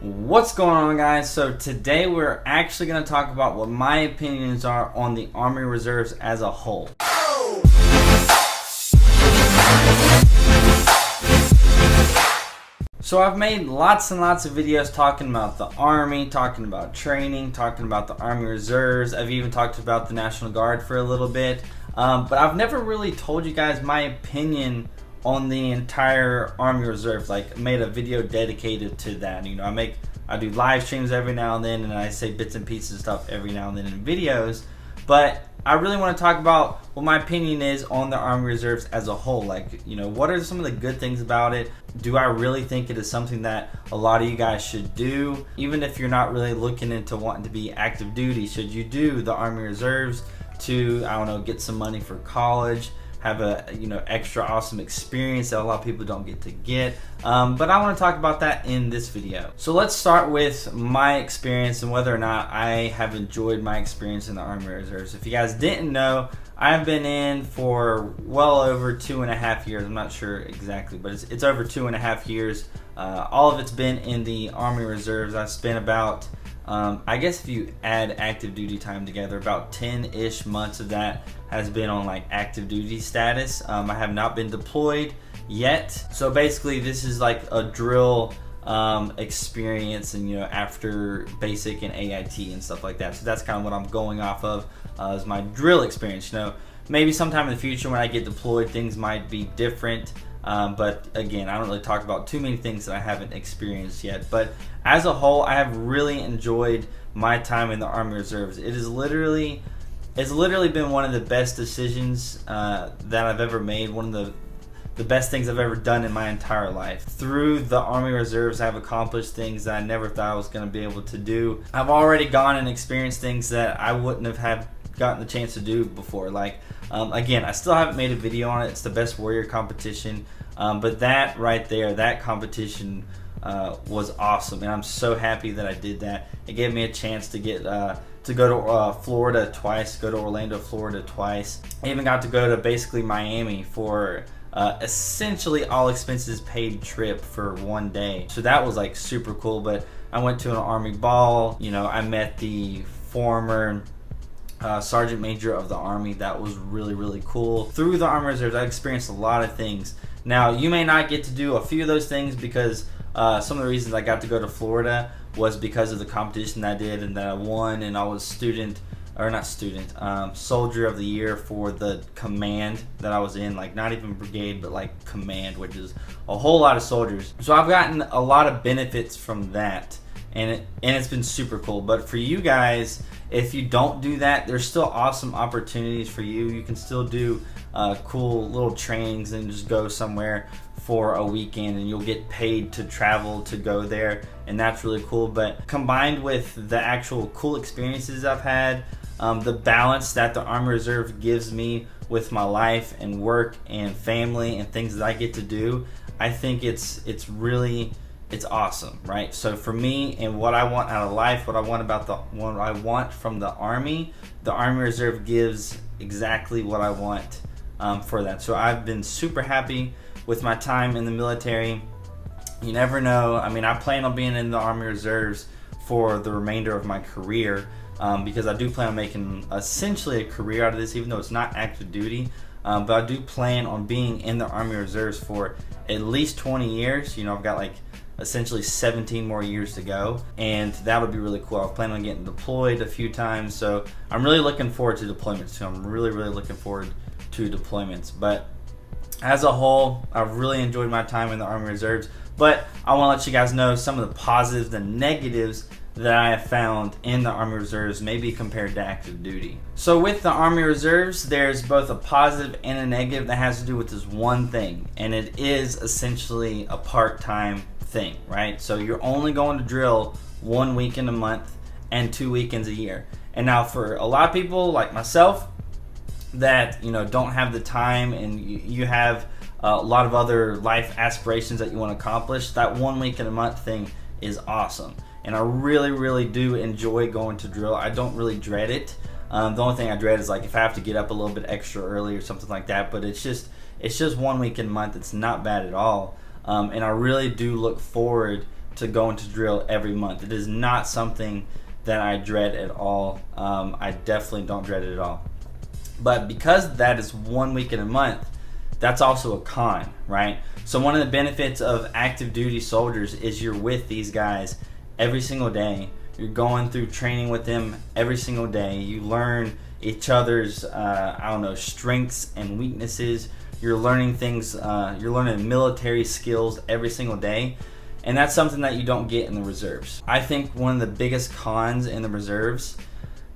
What's going on, guys? So today we're actually going to talk about what my opinions are on the Army Reserves as a whole. So I've made lots and lots of videos talking about the Army, talking about training, talking about the Army Reserves. I've even talked about the National Guard for a little bit. But I've never really told you guys my opinion on the entire Army Reserve, like made a video dedicated to that. You know, I do live streams every now and then, and I say bits and pieces of stuff every now and then in videos. But I really want to talk about what my opinion is on the Army Reserves as a whole. Like, you know, what are some of the good things about it? Do I really think it is something that a lot of you guys should do? Even if you're not really looking into wanting to be active duty, should you do the Army Reserves to, I don't know, get some money for college, have a, you know, extra awesome experience that a lot of people don't get to get? But I want to talk about that in this video. So let's start with my experience and whether or not I have enjoyed my experience in the Army Reserves. If you guys didn't know, I've been in for well over 2.5 years. I'm not sure exactly, but it's over 2.5 years. All of it's been in the Army Reserves. I've spent about, I guess if you add active duty time together, about 10-ish months of that has been on like active duty status. I have not been deployed yet. So basically this is like a drill experience, and you know, after basic and AIT and stuff like that. So that's kind of what I'm going off of is my drill experience. You know, maybe sometime in the future when I get deployed things might be different. But again, I don't really talk about too many things that I haven't experienced yet. But as a whole, I have really enjoyed my time in the Army Reserves. It's literally been one of the best decisions that I've ever made. One of the best things I've ever done in my entire life. Through the Army Reserves, I've accomplished things that I never thought I was going to be able to do. I've already gone and experienced things that I wouldn't have gotten the chance to do before. Like, again, I still haven't made a video on it. It's the Best Warrior competition. But that right there, that competition was awesome, and I'm so happy that I did that. It gave me a chance to get to go to Florida twice, go to Orlando, Florida twice. I even got to go to basically Miami for essentially all expenses paid trip for one day. So that was like super cool. But I went to an Army ball. You know, I met the former Sergeant Major of the Army. That was really, really cool. Through the Army Reserves, I experienced a lot of things. Now, you may not get to do a few of those things because some of the reasons I got to go to Florida was because of the competition that I did and that I won, and I was Soldier of the Year for the command that I was in, like not even brigade, but like command, which is a whole lot of soldiers. So I've gotten a lot of benefits from that, and it's been super cool. But for you guys, if you don't do that, there's still awesome opportunities for you. You can still do cool little trainings and just go somewhere for a weekend, and you'll get paid to travel to go there, and that's really cool. But combined with the actual cool experiences I've had, the balance that the Army Reserve gives me with my life and work and family and things that I get to do, I think it's awesome, right? So for me and what I want out of life, what I want from the Army Reserve gives exactly what I want for that. So I've been super happy with my time in the military. You never know. I mean, I plan on being in the Army Reserves for the remainder of my career because I do plan on making essentially a career out of this, even though it's not active duty. But I do plan on being in the Army Reserves for at least 20 years. You know, I've got like essentially 17 more years to go, and that would be really cool. I plan on getting deployed a few times, so I'm really looking forward to deployments too. I'm really looking forward to deployments. But as a whole, I've really enjoyed my time in the Army Reserves. But I want to let you guys know some of the positives and negatives that I have found in the Army Reserves, maybe compared to active duty. So with the Army Reserves, there's both a positive and a negative that has to do with this one thing, and it is essentially a part-time thing, right? So you're only going to drill 1 weekend a month and 2 weekends a year. And now for a lot of people like myself that, you know, don't have the time, and you have a lot of other life aspirations that you want to accomplish, that 1 weekend a month thing is awesome. And I really do enjoy going to drill. I don't really dread it. The only thing I dread is like if I have to get up a little bit extra early or something like that. But it's just 1 week a month. It's not bad at all. And I really do look forward to go into drill every month. It is not something that I dread at all. I definitely don't dread it at all. But because that is 1 week in a month, that's also a con, right? So one of the benefits of active duty soldiers is you're with these guys every single day. You're going through training with them every single day. You learn each other's, strengths and weaknesses. You're learning things, you're learning military skills every single day. And that's something that you don't get in the reserves. I think one of the biggest cons in the reserves,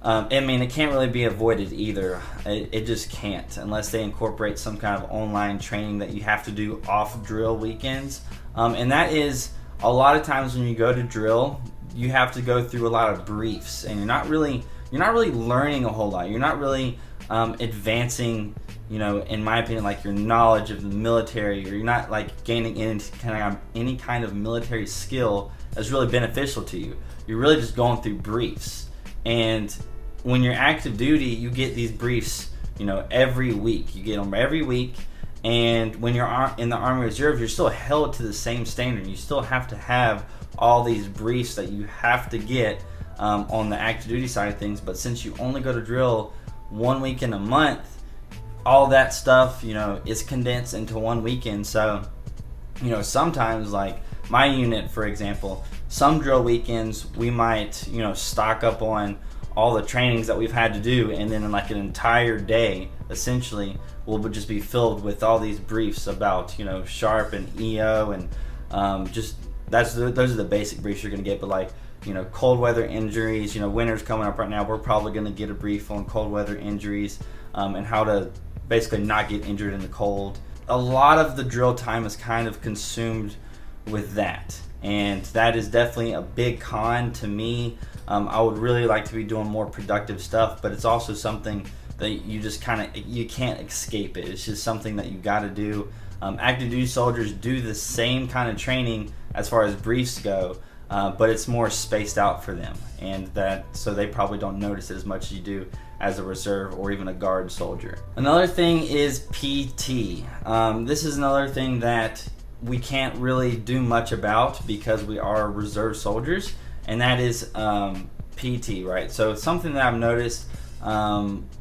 it can't really be avoided either. It just can't, unless they incorporate some kind of online training that you have to do off drill weekends. And that is, a lot of times when you go to drill, you have to go through a lot of briefs, and you're not really learning a whole lot. You're not really advancing, in my opinion, like your knowledge of the military, or you're not like gaining any kind of military skill that's really beneficial to you. You're really just going through briefs. And when you're active duty, you get these briefs, every week. You get them every week. And when you're in the Army Reserve, you're still held to the same standard. You still have to have all these briefs that you have to get on the active duty side of things. But since you only go to drill 1 week in a month, all that stuff, is condensed into 1 weekend. So, sometimes, like my unit, for example, some drill weekends we might, stock up on all the trainings that we've had to do, and then in like an entire day, essentially, will just be filled with all these briefs about, SHARP and EO, and those are the basic briefs you're going to get. But like, cold weather injuries, winter's coming up right now, we're probably going to get a brief on cold weather injuries, and how to basically not get injured in the cold. A lot of the drill time is kind of consumed with that, and that is definitely a big con to me. I would really like to be doing more productive stuff, but it's also something that you just you can't escape it. It's just something that you got to do. Active duty soldiers do the same kind of training as far as briefs go, but it's more spaced out for them, and so they probably don't notice it as much as you do as a reserve or even a guard soldier. Another thing is PT. This is another thing that we can't really do much about because we are reserve soldiers, and that is PT, right? So it's something that I've noticed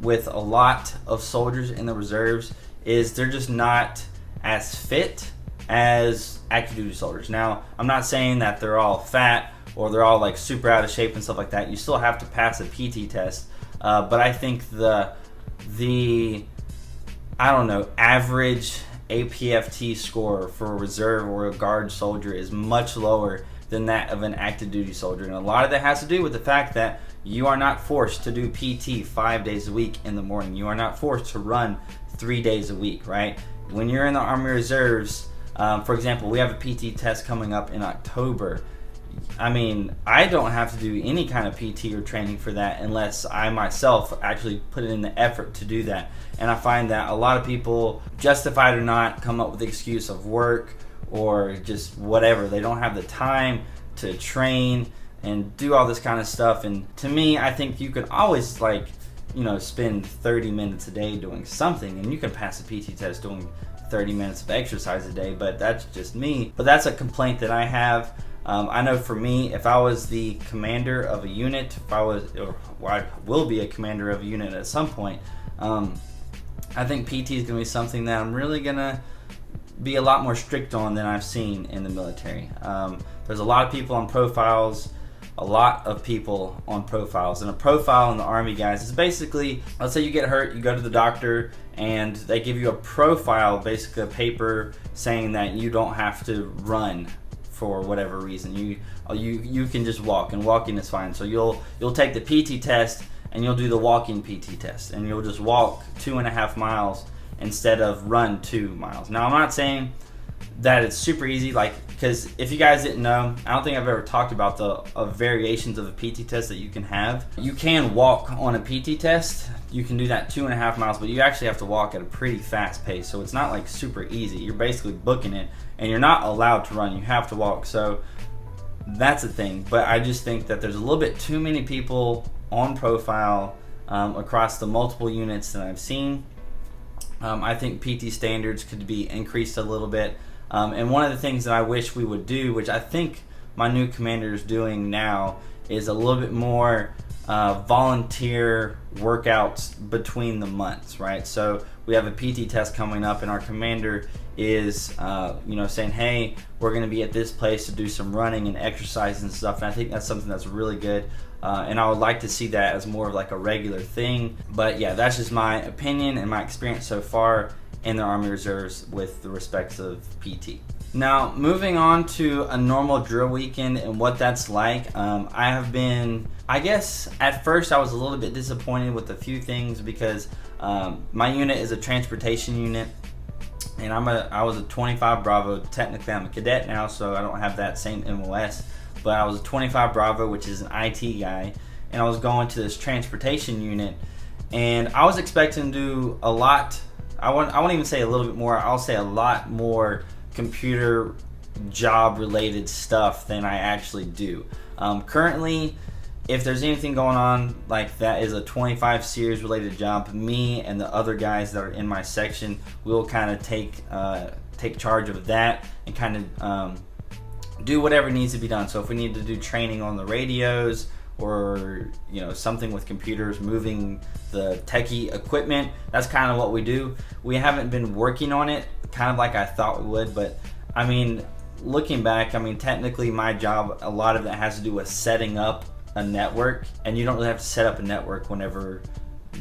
with a lot of soldiers in the reserves is they're just not as fit as active duty soldiers. Now, I'm not saying that they're all fat or they're all like super out of shape and stuff like that. You still have to pass a PT test, but I think the average APFT score for a reserve or a guard soldier is much lower than that of an active duty soldier. And a lot of that has to do with the fact that you are not forced to do PT 5 days a week in the morning. You are not forced to run 3 days a week, right? When you're in the Army Reserves, for example, we have a PT test coming up in October. I don't have to do any kind of PT or training for that unless I myself actually put in the effort to do that. And I find that a lot of people, justified or not, come up with the excuse of work or just whatever. They don't have the time to train and do all this kind of stuff. And to me, I think you could always spend 30 minutes a day doing something, and you can pass a PT test doing 30 minutes of exercise a day. But that's just me. But that's a complaint that I have. I know for me, if I was the commander of a unit, I will be a commander of a unit at some point, I think PT is going to be something that I'm really going to be a lot more strict on than I've seen in the military. There's a lot of people on profiles, and a profile in the Army, guys, is basically, let's say you get hurt, you go to the doctor, and they give you a profile, basically a paper saying that you don't have to run for whatever reason. You can just walk, and walking is fine. So you'll take the PT test and you'll do the walking PT test, and you'll just walk 2.5 miles instead of run 2 miles. Now, I'm not saying that it's super easy, because if you guys didn't know, I don't think I've ever talked about the variations of a PT test that you can have. You can walk on a PT test. You can do that 2.5 miles, but you actually have to walk at a pretty fast pace. So it's not super easy. You're basically booking it, and you're not allowed to run. You have to walk. So that's a thing. But I just think that there's a little bit too many people on profile across the multiple units that I've seen. I think PT standards could be increased a little bit. And one of the things that I wish we would do, which I think my new commander is doing now is a little bit more volunteer workouts between the months, right? So we have a PT test coming up, and our commander is saying, hey, we're going to be at this place to do some running and exercise and stuff, and I think that's something that's really good, and I would like to see that as more of like a regular thing. But yeah, that's just my opinion and my experience so far in the Army Reserves with the respects of PT. Now, moving on to a normal drill weekend and what that's like, I guess at first I was a little bit disappointed with a few things because my unit is a transportation unit, and I was a 25 Bravo. Technically, I'm a cadet now, so I don't have that same MOS, but I was a 25 Bravo, which is an IT guy, and I was going to this transportation unit, and I was expecting to do a lot. I won't even say a little bit more. I'll say a lot more computer job related stuff than I actually do. Currently, if there's anything going on like that is a 25 series related job, me and the other guys that are in my section will kind of take charge of that and kind of do whatever needs to be done. So if we need to do training on the radios, or something with computers, moving the techie equipment, that's kind of what we do. We haven't been working on it kind of like I thought we would, but I mean, looking back, technically my job, a lot of it has to do with setting up a network, and you don't really have to set up a network whenever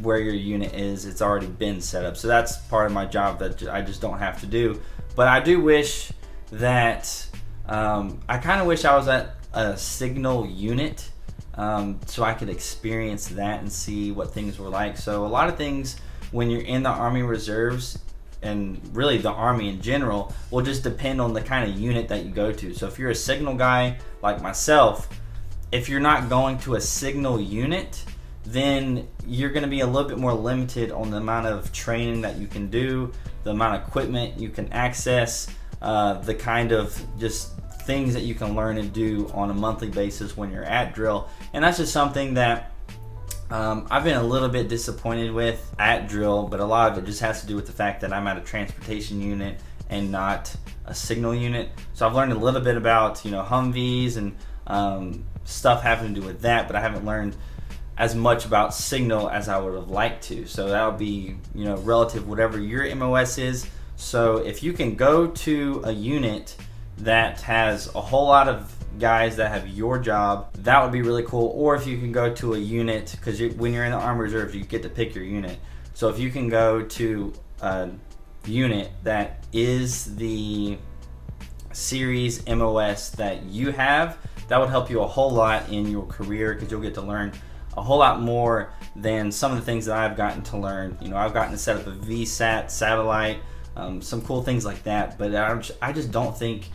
where your unit is, it's already been set up. So that's part of my job that I just don't have to do. But I do wish that I kind of wish I was at a signal unit, so I could experience that and see what things were like. So a lot of things when you're in the Army Reserves, and really the Army in general, will just depend on the kind of unit that you go to. So if you're a signal guy like myself, if you're not going to a signal unit, then you're going to be a little bit more limited on the amount of training that you can do, the amount of equipment you can access, the kind of just things that you can learn and do on a monthly basis when you're at drill. And that's just something that I've been a little bit disappointed with at drill, but a lot of it just has to do with the fact that I'm at a transportation unit and not a signal unit. So I've learned a little bit about Humvees and stuff having to do with that, but I haven't learned as much about signal as I would have liked to. So that'll be relative whatever your MOS is. So if you can go to a unit that has a whole lot of guys that have your job, that would be really cool. Or if you can go to a unit, because when you're in the Army Reserves, you get to pick your unit. So if you can go to a unit that is the series MOS that you have, that would help you a whole lot in your career, because you'll get to learn a whole lot more than some of the things that I've gotten to learn. I've gotten to set up a VSAT satellite, some cool things like that, but I just don't think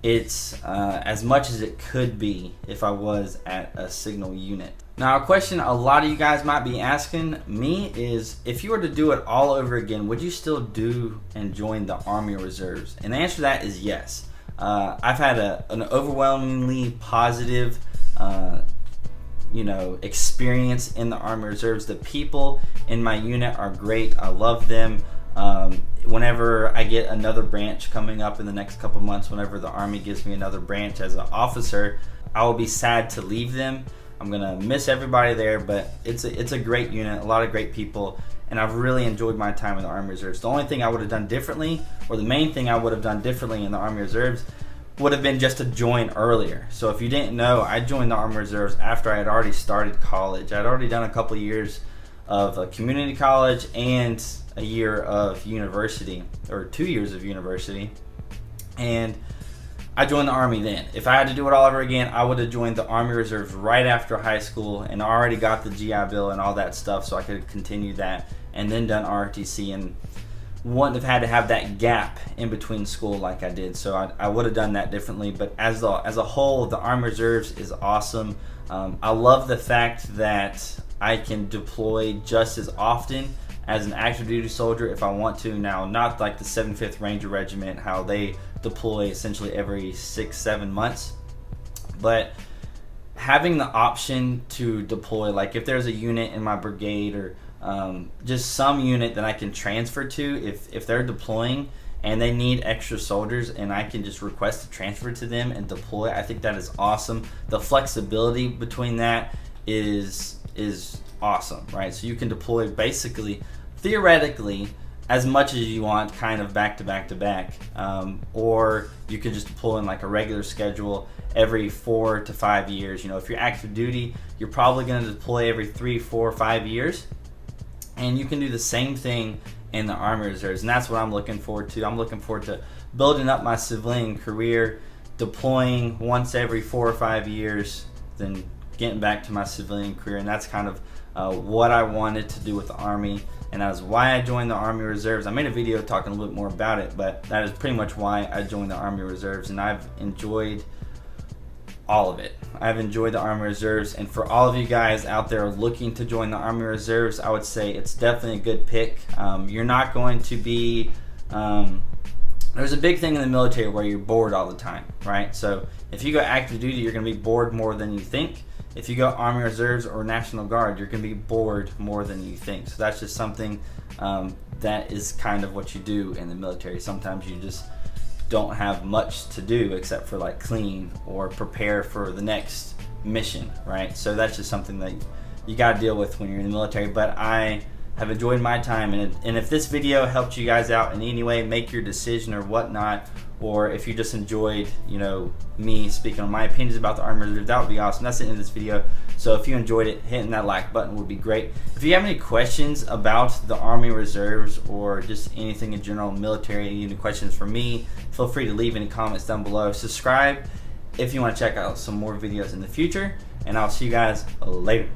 it's as much as it could be if I was at a signal unit. Now, a question a lot of you guys might be asking me is, if you were to do it all over again, would you still do and join the Army Reserves? And the answer to that is yes. I've had an overwhelmingly positive experience in the Army Reserves. The people in my unit are great. I love them. Whenever I get another branch coming up in the next couple months, whenever the Army gives me another branch as an officer, I will be sad to leave them. I'm gonna miss everybody there, but it's a great unit, a lot of great people, and I've really enjoyed my time in the Army Reserves. The only thing I would have done differently, or the main thing I would have done differently in the Army Reserves, would have been just to join earlier. So if you didn't know, I joined the Army Reserves after I had already started college. I'd already done a couple years of a community college and a year of university, or 2 years of university, and I joined the Army then. If I had to do it all over again, I would have joined the Army Reserves right after high school, and I already got the GI Bill and all that stuff, so I could continue that, and then done ROTC, and wouldn't have had to have that gap in between school like I did. So I would have done that differently. But as a whole, the Army Reserves is awesome. I love the fact that I can deploy just as often as an active duty soldier if I want to. Now, not like the 75th Ranger Regiment, how they deploy essentially every 6-7 months, but having the option to deploy, like if there's a unit in my brigade, or just some unit that I can transfer to if they're deploying and they need extra soldiers, and I can just request to transfer to them and deploy. I think that is awesome. The flexibility between that is awesome, right? So you can deploy basically, theoretically, as much as you want, kind of back to back to back, or you could just deploy in like a regular schedule every 4 to 5 years. You know, if you're active duty, you're probably going to deploy every 3, 4, 5 years, and you can do the same thing in the Army Reserves, and that's what I'm looking forward to. I'm looking forward to building up my civilian career, deploying once every 4 or 5 years, then getting back to my civilian career, and that's kind of what I wanted to do with the Army, and that is why I joined the Army Reserves. I made a video talking a little bit more about it, but that is pretty much why I joined the Army Reserves, and I've enjoyed all of it. I've enjoyed the Army Reserves, and for all of you guys out there looking to join the Army Reserves, I would say it's definitely a good pick. You're not going to be there's a big thing in the military where you're bored all the time, right? So if you go active duty, you're going to be bored more than you think. If you go Army Reserves or National Guard, you're going to be bored more than you think. So that's just something that is kind of what you do in the military. Sometimes you just don't have much to do except for like clean or prepare for the next mission, right? So that's just something that you got to deal with when you're in the military. But I have enjoyed my time, and if this video helped you guys out in any way, make your decision or whatnot, or if you just enjoyed, you know, me speaking on my opinions about the Army Reserve, that would be awesome. That's the end of this video. So if you enjoyed it, hitting that like button would be great. If you have any questions about the Army Reserves or just anything in general, military, any questions for me, feel free to leave any comments down below. Subscribe if you want to check out some more videos in the future, and I'll see you guys later.